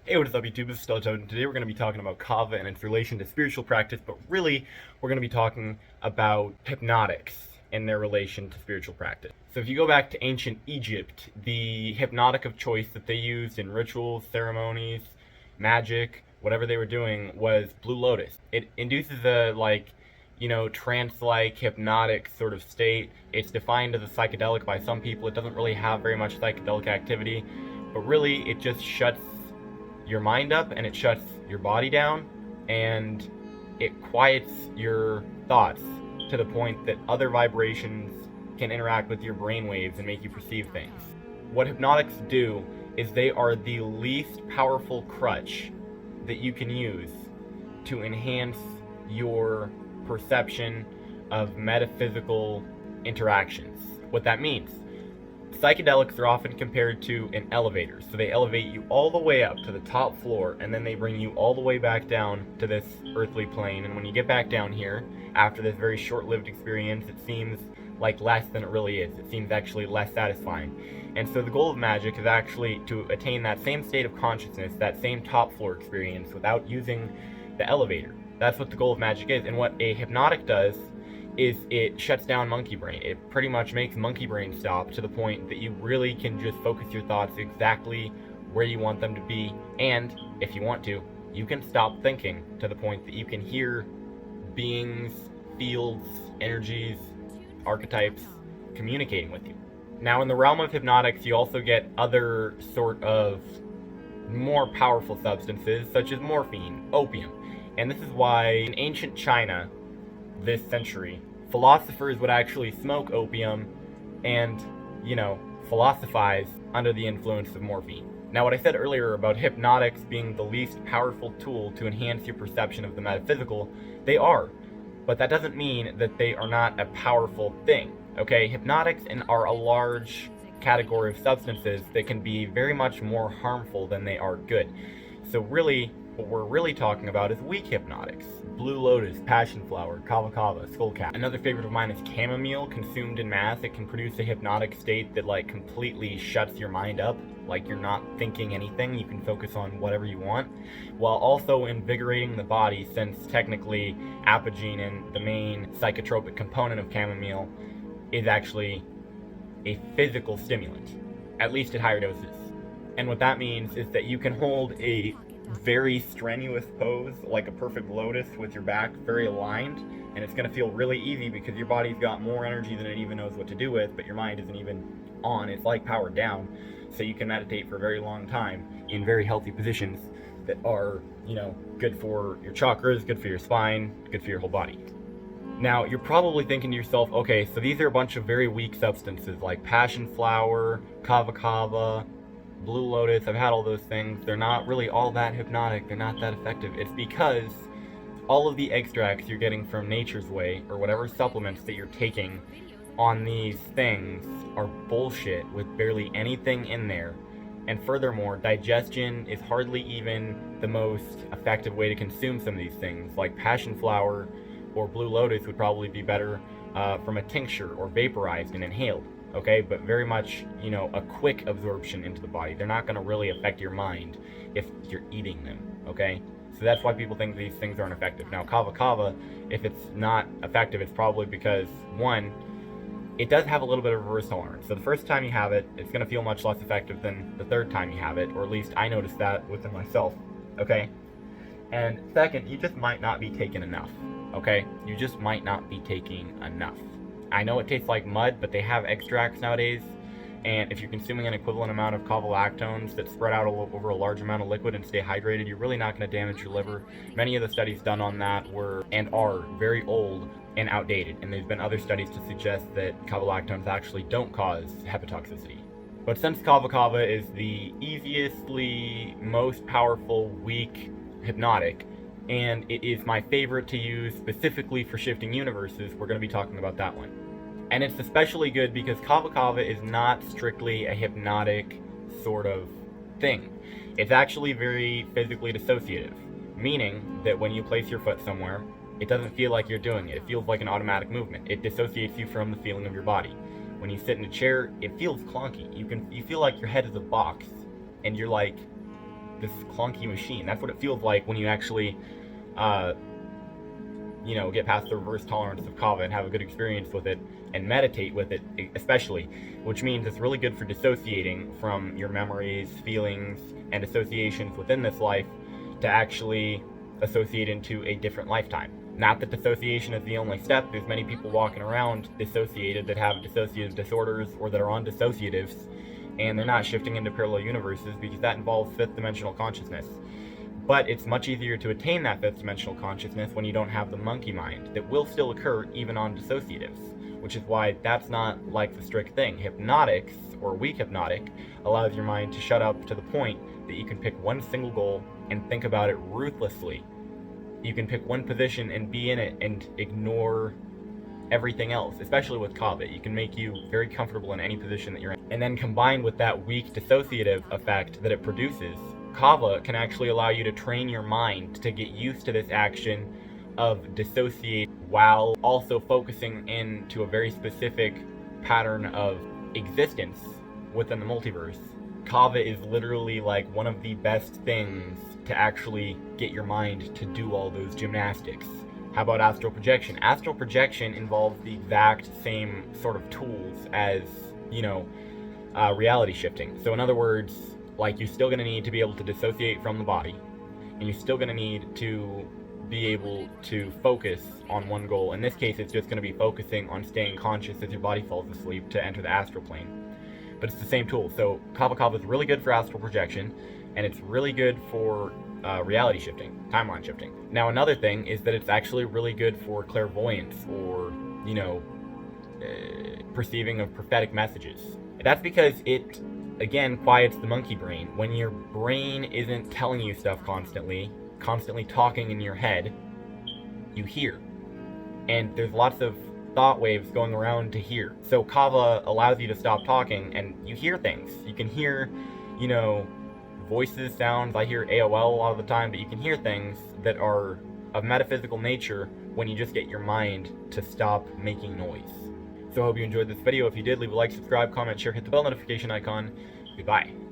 Hey, what is up YouTube? This is Stella-Jaz, and today we're going to be talking about kava and its relation to spiritual practice, but really we're going to be talking about hypnotics and their relation to spiritual practice. So if you go back to ancient Egypt, the hypnotic of choice that they used in rituals, ceremonies, magic, whatever they were doing was Blue Lotus. It induces a trance-like hypnotic sort of state. It's defined as a psychedelic by some people. It doesn't really have very much psychedelic activity, but really it just shuts your mind up and it shuts your body down and it quiets your thoughts to the point that other vibrations can interact with your brain waves and make you perceive things. What hypnotics do is they are the least powerful crutch that you can use to enhance your perception of metaphysical interactions. What that means: psychedelics are often compared to an elevator. So they elevate you all the way up to the top floor, and then they bring you all the way back down to this earthly plane. And when you get back down here, after this very short-lived experience, it seems like less than it really is. It seems actually less satisfying. And so the goal of magic is actually to attain that same state of consciousness, that same top floor experience, without using the elevator. That's what the goal of magic is. And what a hypnotic does is it shuts down monkey brain. It pretty much makes monkey brain stop to the point that you really can just focus your thoughts exactly where you want them to be, and if you want to, you can stop thinking to the point that you can hear beings, fields, energies, archetypes communicating with you. Now, in the realm of hypnotics, you also get other sort of more powerful substances such as morphine, opium, and this is why in ancient China this century, philosophers would actually smoke opium and, philosophize under the influence of morphine. Now, what I said earlier about hypnotics being the least powerful tool to enhance your perception of the metaphysical, they are. But that doesn't mean that they are not a powerful thing, okay? Hypnotics are a large category of substances that can be very much more harmful than they are good. So really, what we're really talking about is weak hypnotics. Blue Lotus, passion flower, kava kava, skullcap. Another favorite of mine is chamomile. Consumed in mass, it can produce a hypnotic state that completely shuts your mind up. Like you're not thinking anything, you can focus on whatever you want, while also invigorating the body, since technically apigenin, the main psychotropic component of chamomile, is actually a physical stimulant, at least at higher doses. And what that means is that you can hold a very strenuous pose, like a perfect lotus, with your back very aligned, and it's going to feel really easy because your body's got more energy than it even knows what to do with, but your mind isn't even on. It's like powered down, so you can meditate for a very long time in very healthy positions that are, good for your chakras, good for your spine, good for your whole body. Now, you're probably thinking to yourself, okay, so these are a bunch of very weak substances like passion flower, kava kava, Blue Lotus. I've had all those things. They're not really all that hypnotic. They're not that effective. It's because all of the extracts you're getting from Nature's Way, or whatever supplements that you're taking on these things, are bullshit with barely anything in there. And furthermore, digestion is hardly even the most effective way to consume some of these things. Like passion flower or Blue Lotus would probably be better from a tincture or vaporized and inhaled. Okay, but very much, a quick absorption into the body. They're not going to really affect your mind if you're eating them, okay? So that's why people think these things aren't effective. Now, kava kava, if it's not effective, it's probably because, one, it does have a little bit of reverse tolerance. So the first time you have it, it's going to feel much less effective than the third time you have it, or at least I noticed that within myself, okay? And second, you just might not be taking enough, okay? You just might not be taking enough. I know it tastes like mud, but they have extracts nowadays, and if you're consuming an equivalent amount of kavalactones that spread out over a large amount of liquid and stay hydrated, you're really not going to damage your liver. Many of the studies done on that were and are very old and outdated, and there's been other studies to suggest that kavalactones actually don't cause hepatotoxicity. But since kava kava is the easiestly most powerful weak hypnotic, and it is my favorite to use specifically for shifting universes, we're going to be talking about that one. And it's especially good because kava kava is not strictly a hypnotic sort of thing. It's actually very physically dissociative, meaning that when you place your foot somewhere, it doesn't feel like you're doing it. It feels like an automatic movement. It dissociates you from the feeling of your body. When you sit in a chair, it feels clunky. You feel like your head is a box, and you're like this clunky machine. That's what it feels like when you actually get past the reverse tolerance of kava and have a good experience with it and meditate with it, especially, which means it's really good for dissociating from your memories, feelings, and associations within this life to actually associate into a different lifetime. Not that dissociation is the only step. There's many people walking around dissociated that have dissociative disorders or that are on dissociatives, and they're not shifting into parallel universes because that involves fifth dimensional consciousness. But it's much easier to attain that fifth dimensional consciousness when you don't have the monkey mind that will still occur even on dissociatives, which is why that's not like the strict thing. Hypnotics, or weak hypnotic, allows your mind to shut up to the point that you can pick one single goal and think about it ruthlessly. You can pick one position and be in it and ignore everything else, especially with kava. It can make you very comfortable in any position that you're in. And then combined with that weak dissociative effect that it produces, kava can actually allow you to train your mind to get used to this action of dissociate while also focusing into a very specific pattern of existence within the multiverse. Kava is literally like one of the best things to actually get your mind to do all those gymnastics. How about astral projection? Astral projection involves the exact same sort of tools as, reality shifting. So in other words, like, you're still going to need to be able to dissociate from the body, and you're still going to need to be able to focus on one goal. In this case, it's just going to be focusing on staying conscious as your body falls asleep to enter the astral plane. But it's the same tool. So kava is really good for astral projection, and it's really good for reality shifting, timeline shifting. Now, another thing is that it's actually really good for clairvoyance or, perceiving of prophetic messages. That's because it, again, quiets the monkey brain. When your brain isn't telling you stuff constantly talking in your head, you hear. And there's lots of thought waves going around to hear. So kava allows you to stop talking and you hear things. You can hear, voices, sounds. I hear AOL a lot of the time, but you can hear things that are of metaphysical nature when you just get your mind to stop making noise. So I hope you enjoyed this video. If you did, leave a like, subscribe, comment, share, hit the bell notification icon. Goodbye.